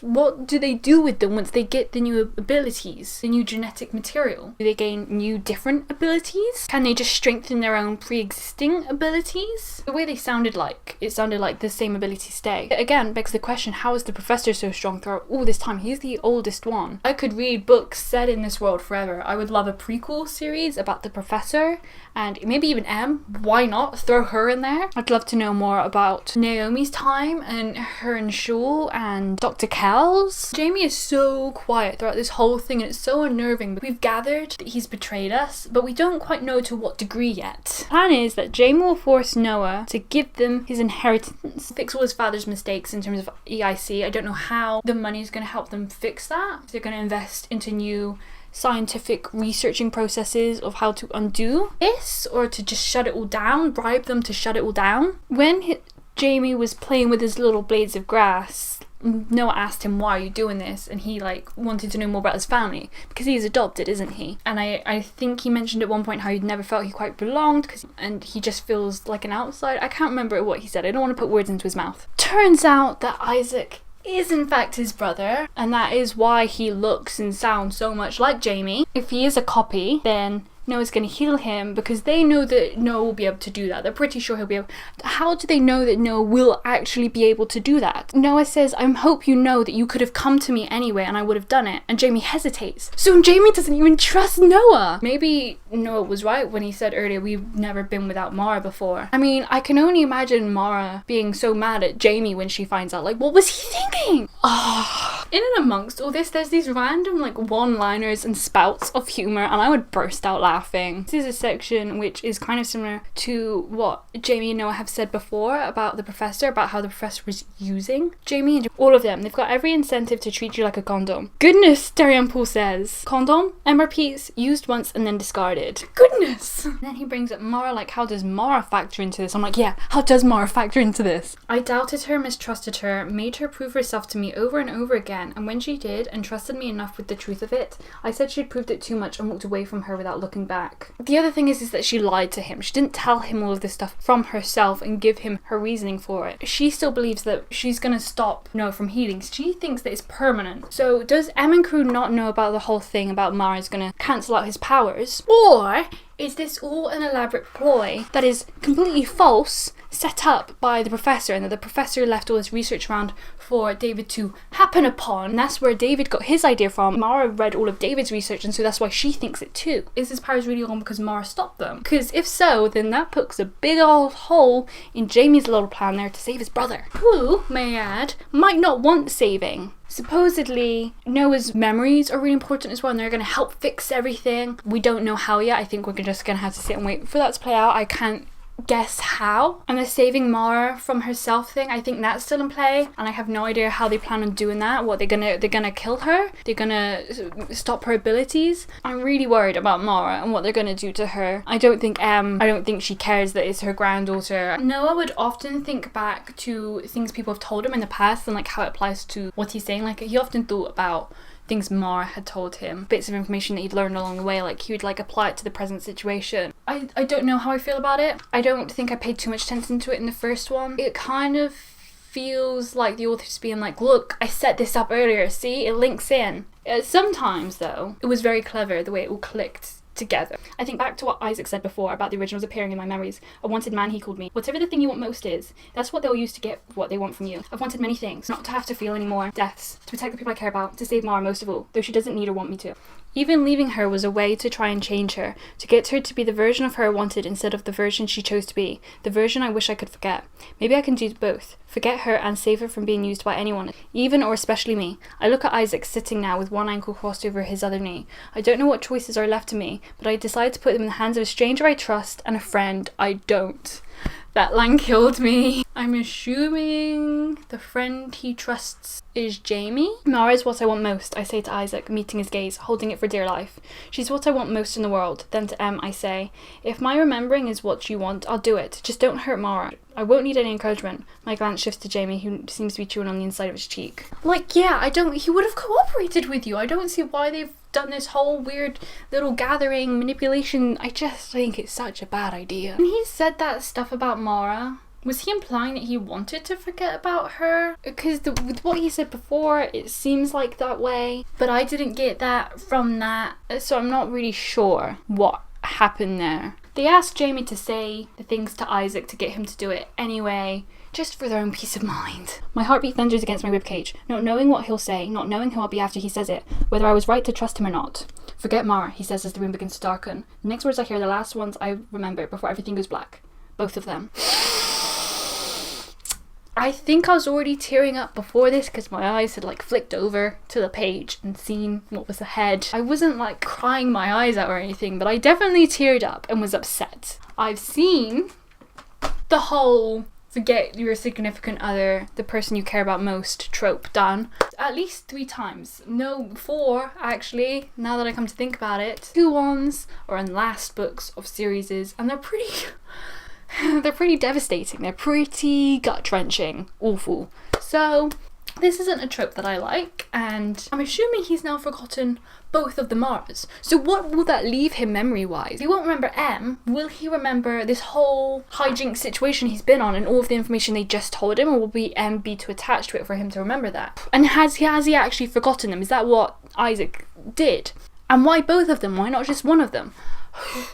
What do they do with them once they get the new abilities, the new genetic material? Do they gain new different abilities? Can they just strengthen their own pre-existing abilities? The way they sounded like, it sounded like the same abilities stay. Again, begs the question, how is the professor so strong throughout all this time? He's the oldest one. I could read books set in this world forever. I would love a prequel series about the professor and maybe even Em. Why not throw her in there? I'd love to know more about Naomi's time and her and Shul and Dr. Kells. Jamie is so quiet throughout this whole thing and it's so unnerving. We've gathered that he's betrayed us, but we don't quite know to what degree yet. The plan is that Jamie will force Noah to give them his inheritance, fix all his father's mistakes in terms of EIC. I don't know how the money is going to help them fix that. They're going to invest into new scientific researching processes of how to undo this, or to just shut it all down, bribe them to shut it all down. When Jamie was playing with his little blades of grass, Noah asked him, why are you doing this? And he wanted to know more about his family because he's adopted, isn't he? And I think he mentioned at one point how he'd never felt he quite belonged and he just feels like an outside. I can't remember what he said. I don't want to put words into his mouth. Turns out that Isaac is in fact his brother, and that is why he looks and sounds so much like Jamie. If he is a copy, then Noah's going to heal him because they know that Noah will be able to do that. They're pretty sure he'll be able. How do they know that Noah will actually be able to do that? Noah says, I hope you know that you could have come to me anyway and I would have done it. And Jamie hesitates. So Jamie doesn't even trust Noah. Maybe Noah was right when he said earlier, we've never been without Mara before. I mean, I can only imagine Mara being so mad at Jamie when she finds out, what was he thinking? In and amongst all this, there's these random one-liners and spouts of humor, and I would burst out laughing. This is a section which is kind of similar to what Jamie and Noah have said before about the professor, about how the professor was using Jamie and all of them. They've got every incentive to treat you like a condom. Goodness, Darian Poole says. Condom? And repeats, used once and then discarded. Goodness! And then he brings up Mara, how does Mara factor into this? I'm like, yeah, how does Mara factor into this? I doubted her, mistrusted her, made her prove herself to me over and over again, and when she did and trusted me enough with the truth of it, I said she'd proved it too much and walked away from her without looking back. The other thing is that she lied to him. She didn't tell him all of this stuff from herself and give him her reasoning for it. She still believes that she's gonna stop Noah from healing. She thinks that it's permanent. So does Em and crew not know about the whole thing about Mara's gonna cancel out his powers? Or is this all an elaborate ploy that is completely false, set up by the professor, and that the professor left all this research around for David to happen upon? And that's where David got his idea from. Mara read all of David's research, and so that's why she thinks it too. Is his powers really on because Mara stopped them? Because if so, then that puts a big old hole in Jamie's little plan there to save his brother, who, may I add, might not want saving. Supposedly, Noah's memories are really important as well, and they're going to help fix everything. We don't know how yet. I think we're just going to have to sit and wait for that to play out. I can't guess how. And the saving Mara from herself thing, I think that's still in play, and I have no idea how they plan on doing that. What, they're gonna kill her? They're gonna stop her abilities? I'm really worried about Mara and what they're gonna do to her. I don't think she cares that it's her granddaughter. Noah would often think back to things people have told him in the past and like how it applies to what he's saying. Like he often thought about things Mara had told him, bits of information that he'd learned along the way, like he would like apply it to the present situation. I don't know how I feel about it. I don't think I paid too much attention to it in the first one. It kind of feels like the author's being like, look, I set this up earlier, see, it links in. Sometimes though, it was very clever the way it all clicked together. I think back to what Isaac said before about the originals appearing in my memories. A wanted man, he called me. Whatever the thing you want most is, that's what they'll use to get what they want from you. I've wanted many things, not to have to feel any more deaths, to protect the people I care about, to save Mara most of all, though she doesn't need or want me to. Even leaving her was a way to try and change her, to get her to be the version of her I wanted instead of the version she chose to be, the version I wish I could forget. Maybe I can do both, forget her and save her from being used by anyone, even or especially me. I look at Isaac sitting now with one ankle crossed over his other knee. I don't know what choices are left to me, but I decide to put them in the hands of a stranger I trust and a friend I don't. That line killed me. I'm assuming the friend he trusts is Jamie. Mara is what I want most, I say to Isaac, meeting his gaze, holding it for dear life. She's what I want most in the world. Then to Em, I say, if my remembering is what you want, I'll do it. Just don't hurt Mara. I won't need any encouragement. My glance shifts to Jamie, who seems to be chewing on the inside of his cheek. Like, yeah, he would have cooperated with you. I don't see why they've done this whole weird little gathering manipulation. I just think it's such a bad idea. When he said that stuff about Mara, was he implying that he wanted to forget about her? Because with what he said before, it seems like that way, but I didn't get that from that, so I'm not really sure what happened there. They asked Jamie to say the things to Isaac to get him to do it anyway, just for their own peace of mind. My heartbeat thunders against my ribcage, not knowing what he'll say, not knowing who I'll be after he says it, whether I was right to trust him or not. Forget Mara, he says as the room begins to darken. The next words I hear are the last ones I remember before everything goes black. Both of them. I think I was already tearing up before this because my eyes had like flicked over to the page and seen what was ahead. I wasn't like crying my eyes out or anything, but I definitely teared up and was upset. I've seen the whole forget your significant other, the person you care about most trope done at least 3 times. No, 4 actually, now that I come to think about it. 2 ones are in last books of series and they're pretty devastating. They're pretty gut-wrenching. Awful. So this isn't a trope that I like, and I'm assuming he's now forgotten both of the Maras. So what will that leave him memory-wise? He won't remember M. Will he remember this whole hijinks situation he's been on and all of the information they just told him, or will M be too attached to it for him to remember that? And has he actually forgotten them? Is that what Isaac did? And why both of them? Why not just one of them?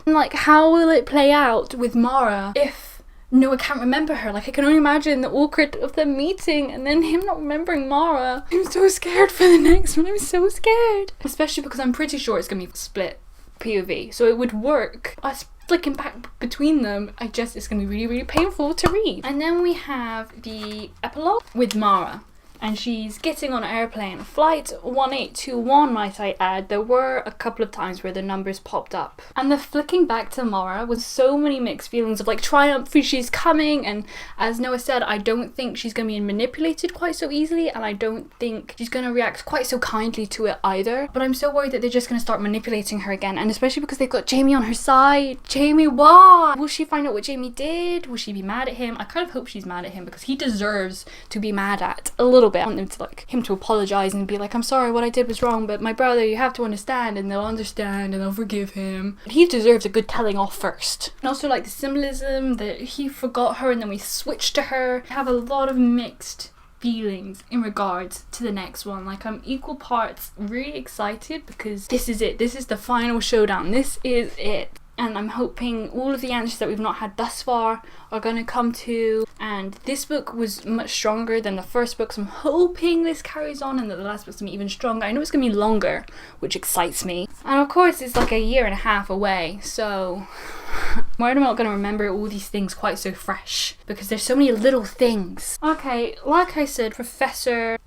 Like, how will it play out with Mara if Noah can't remember her? Like, I can only imagine the awkward of them meeting and then him not remembering Mara. I'm so scared for the next one. I'm so scared. Especially because I'm pretty sure it's going to be split POV. So it would work. Us flicking back between them, it's going to be really, really painful to read. And then we have the epilogue with Mara. And she's getting on an airplane. Flight 1821, might I add. There were a couple of times where the numbers popped up. And the flicking back to Mara was so many mixed feelings of like triumph, she's coming. And as Noah said, I don't think she's going to be manipulated quite so easily. And I don't think she's going to react quite so kindly to it either. But I'm so worried that they're just going to start manipulating her again. And especially because they've got Jamie on her side. Jamie, why? Will she find out what Jamie did? Will she be mad at him? I kind of hope she's mad at him because he deserves to be mad at a little bit. I want him to apologize and be like, I'm sorry, what I did was wrong, but my brother, you have to understand, and they'll understand and they'll forgive him. He deserves a good telling off first. And also like the symbolism that he forgot her and then we switched to her. I have a lot of mixed feelings in regards to the next one. Like, I'm equal parts really excited because this is it. This is the final showdown. This is it. And I'm hoping all of the answers that we've not had thus far are going to come to. And this book was much stronger than the first book, so I'm hoping this carries on and that the last book's going to be even stronger. I know it's going to be longer, which excites me. And of course, it's like 1.5 years away, so why am I not going to remember all these things quite so fresh? Because there's so many little things. Okay, like I said, Professor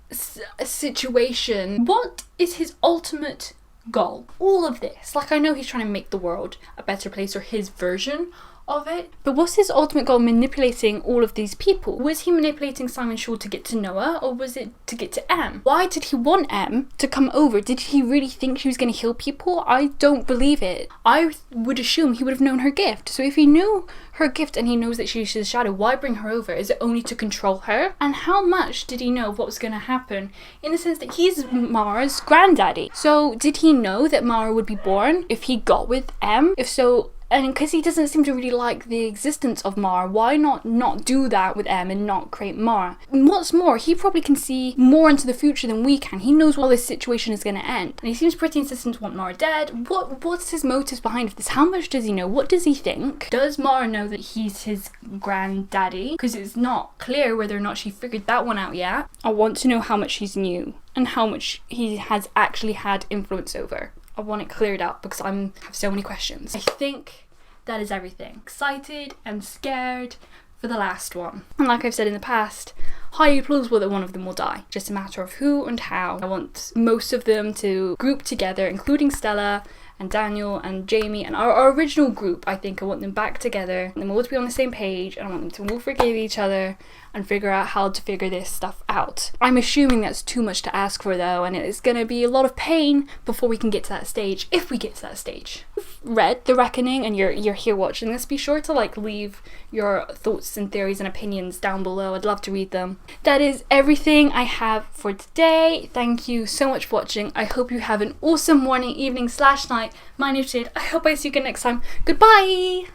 Situation. What is his ultimate goal? All of this. Like, I know he's trying to make the world a better place, or his version of it. But what's his ultimate goal manipulating all of these people? Was he manipulating Simon Shaw to get to Noah, or was it to get to M? Why did he want M to come over? Did he really think she was going to heal people? I don't believe it. I would assume he would have known her gift. So if he knew her gift and he knows that she's his shadow, why bring her over? Is it only to control her? And how much did he know of what was going to happen, in the sense that he's Mara's granddaddy? So did he know that Mara would be born if he got with M? If so, and because he doesn't seem to really like the existence of Mara, why not do that with M and not create Mara? And what's more, he probably can see more into the future than we can. He knows how this situation is going to end. And he seems pretty insistent to want Mara dead. What's his motives behind this? How much does he know? What does he think? Does Mara know that he's his granddaddy? Because it's not clear whether or not she figured that one out yet. I want to know how much he's knew and how much he has actually had influence over. I want it cleared up because I have so many questions. I think that is everything. Excited and scared for the last one. And like I've said in the past, highly plausible that one of them will die. Just a matter of who and how. I want most of them to group together, including Stella and Daniel and Jamie and our original group. I think I want them back together. I want them all to be on the same page, and I want them to all forgive each other and figure out how to figure this stuff out. I'm assuming that's too much to ask for though, and it's gonna be a lot of pain before we can get to that stage, if we get to that stage. If you've read The Reckoning and you're here watching this, be sure to leave your thoughts and theories and opinions down below. I'd love to read them. That is everything I have for today. Thank you so much for watching. I hope you have an awesome morning, evening / night. My name's Jade. I hope I see you again next time. Goodbye!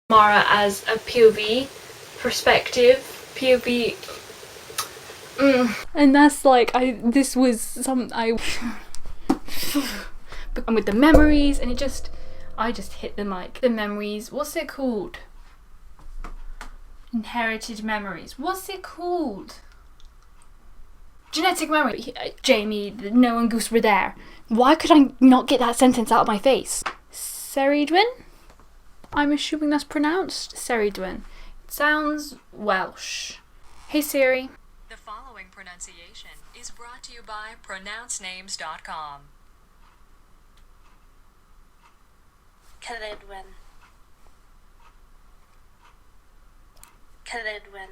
Mara as a POV perspective, POV, and that's and with the memories, and I just hit the mic. The memories, what's it called? Inherited memories, what's it called? Genetic memory. Jamie, Noah and Goose were there. Why could I not get that sentence out of my face? Ceridwen? I'm assuming that's pronounced Ceridwen. Sounds Welsh. Hey Siri. The following pronunciation is brought to you by pronouncenames.com. Ceridwen. Ceridwen.